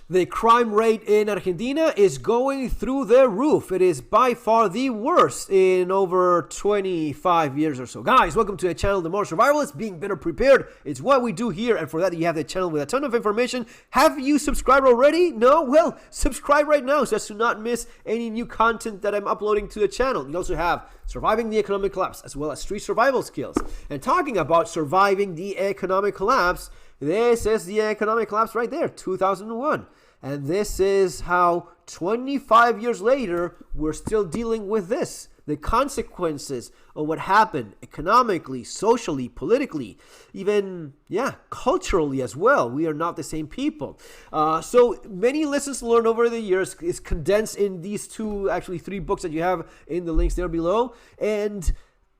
The crime rate in Argentina is going through the roof. It is by far the worst in over 25 years or so. Guys, welcome to the channel, The More Survivalists. Being better prepared, it's what we do here. And for that, you have the channel with a ton of information. Have you subscribed already? No? Well, subscribe right now so as to not miss any new content that I'm uploading to the channel. You also have surviving the economic collapse, as well as street survival skills. And talking about surviving the economic collapse, this is the economic collapse right there, 2001. And this is how 25 years later, we're still dealing with this. The consequences of what happened economically, socially, politically, even, culturally as well. We are not the same people. So many lessons learned over the years is condensed in these three books that you have in the links there below. And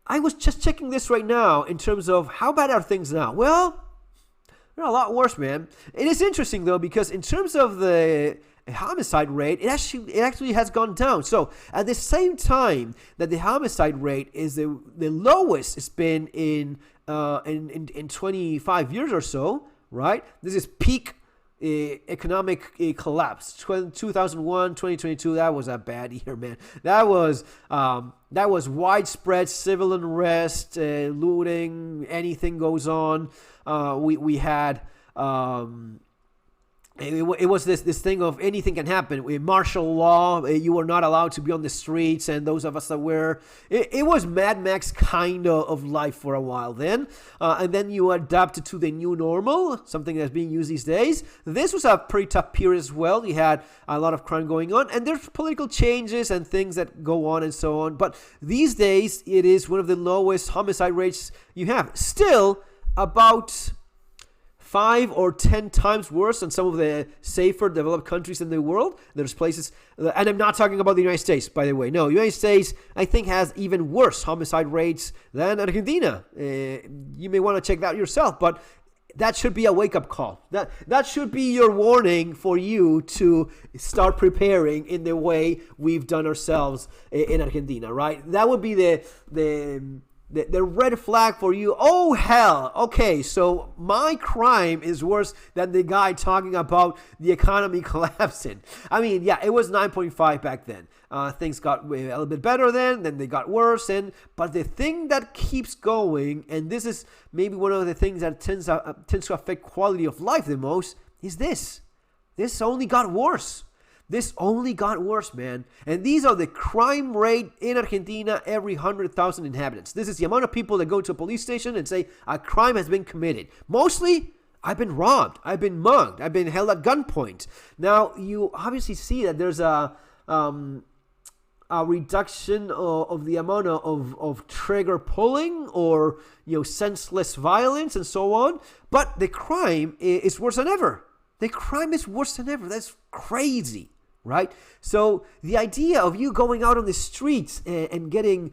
I was just checking this right now in terms of how bad are things now? Well, they're a lot worse, man. It is interesting, though, because in terms of the homicide rate, it actually has gone down. So at the same time that the homicide rate is the lowest it's been in 25 years or so, right? This is peak economic collapse. 2001, 2022, that was a bad year, man. That was widespread civil unrest, looting, anything goes on. We had it was this thing of anything can happen. With martial law, you were not allowed to be on the streets, and those of us that were, it was Mad Max kind of life for a while then. And then you adapted to the new normal, something that's being used these days. This was a pretty tough period as well. You had a lot of crime going on, and there's political changes and things that go on and so on. But these days, it is one of the lowest homicide rates you have. Still, about 5 or 10 times worse than some of the safer developed countries in the world. There's places, and I'm not talking about the United States, by the way. No, the United States, I think, has even worse homicide rates than Argentina. You may want to check that out yourself, but that should be a wake-up call. That should be your warning for you to start preparing in the way we've done ourselves in Argentina, right? That would be the red flag for you. Oh, hell. Okay, so my crime is worse than the guy talking about the economy collapsing. I mean, yeah, it was 9.5 back then. Things got a little bit better then they got worse. But the thing that keeps going, and this is maybe one of the things that tends to affect quality of life the most, is this. This only got worse. This only got worse, man. And these are the crime rate in Argentina every 100,000 inhabitants. This is the amount of people that go to a police station and say a crime has been committed. Mostly, I've been robbed. I've been mugged. I've been held at gunpoint. Now, you obviously see that there's a reduction of the amount of trigger pulling or senseless violence and so on. But the crime is worse than ever. The crime is worse than ever. That's crazy. Right? So the idea of you going out on the streets and getting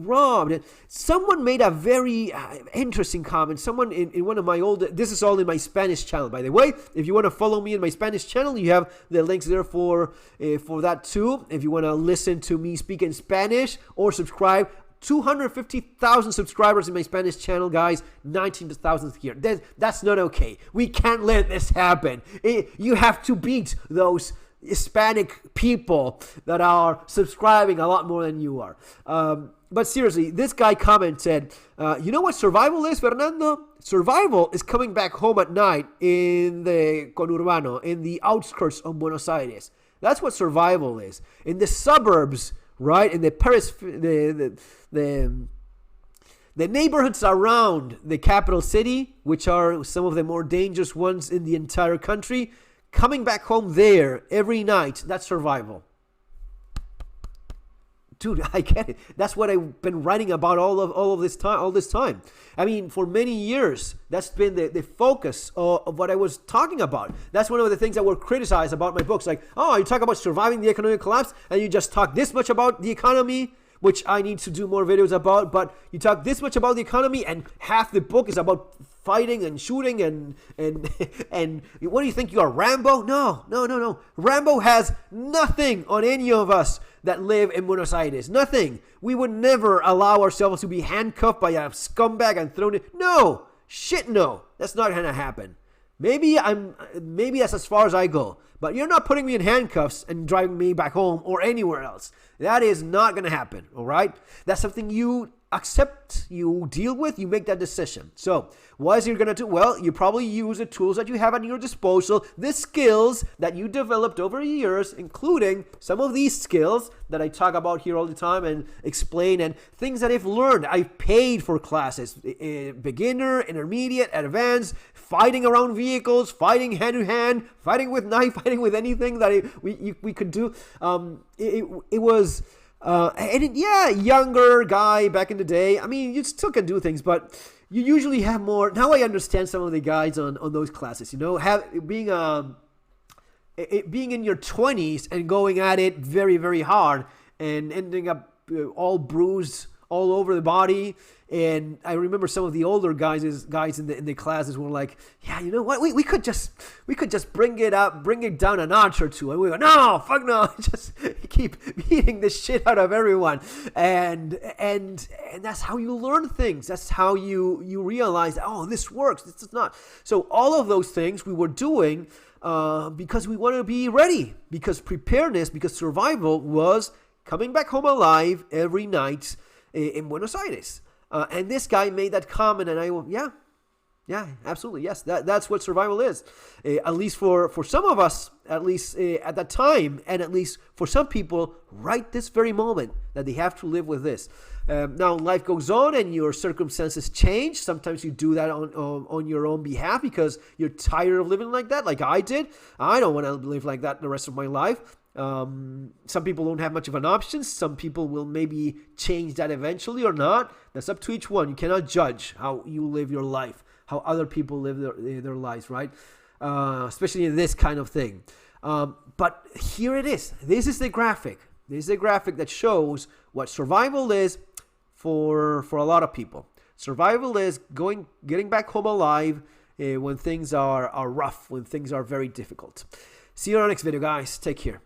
robbed. Someone made a very interesting comment. Someone in one of my old, this is all in my Spanish channel, by the way. If you want to follow me in my Spanish channel, you have the links there for that too. If you want to listen to me speak in Spanish or subscribe. 250,000 subscribers in my Spanish channel, guys. 19,000th here. That's not okay. We can't let this happen. You have to beat those Hispanic people that are subscribing a lot more than you are. But seriously, this guy commented, you know what survival is, Fernando? Survival is coming back home at night in the conurbano, in the outskirts of Buenos Aires. That's what survival is. In the suburbs, right? In the Paris, the neighborhoods around the capital city, which are some of the more dangerous ones in the entire country, coming back home there every night, that's survival. Dude, I get it. That's what I've been writing about all this time. I mean, for many years, that's been the focus of what I was talking about. That's one of the things that were criticized about my books. Like, oh, you talk about surviving the economic collapse, and you just talk this much about the economy, which I need to do more videos about, but you talk this much about the economy, and half the book is about fighting and shooting and what do you think you are, Rambo? No. Rambo has nothing on any of us that live in Buenos Aires. Nothing. We would never allow ourselves to be handcuffed by a scumbag and thrown in. No. Shit, no. That's not gonna happen. Maybe that's as far as I go, but you're not putting me in handcuffs and driving me back home or anywhere else. That is not going to happen, all right? That's something you accept, you deal with, you make that decision. So what is you going to do? Well, you probably use the tools that you have at your disposal, the skills that you developed over years, including some of these skills that I talk about here all the time and explain, and things that I've learned. I've paid for classes, beginner, intermediate, advanced, fighting around vehicles, fighting hand to hand, fighting with knife, fighting with anything that we could do. It was... younger guy back in the day. I mean, you still can do things, but you usually have more. Now I understand some of the guys on those classes. You know, being in your 20s and going at it very, very hard and ending up all bruised all over the body. And I remember some of the older guys in the classes were like, yeah, you know what, we could just bring it down a notch or two. And we go, no, fuck no, just keep beating the shit out of everyone. And that's how you learn things. That's how you realize, oh, this works, this does not. So all of those things we were doing because we wanted to be ready, because preparedness, because survival was coming back home alive every night in Buenos Aires. And this guy made that comment, and I went, yeah, absolutely, yes. That's what survival is. At least for some of us, at least at that time, and at least for some people, right this very moment, that they have to live with this. Now, life goes on, and your circumstances change. Sometimes you do that on your own behalf because you're tired of living like that, like I did. I don't want to live like that the rest of my life. Some people don't have much of an option. Some people will maybe change that eventually or not. That's up to each one. You cannot judge how you live your life, how other people live their lives, right? Especially in this kind of thing. But here it is. This is the graphic. This is a graphic that shows what survival is for a lot of people. Survival is getting back home alive when things are rough, when things are very difficult. See you on our next video, guys. Take care.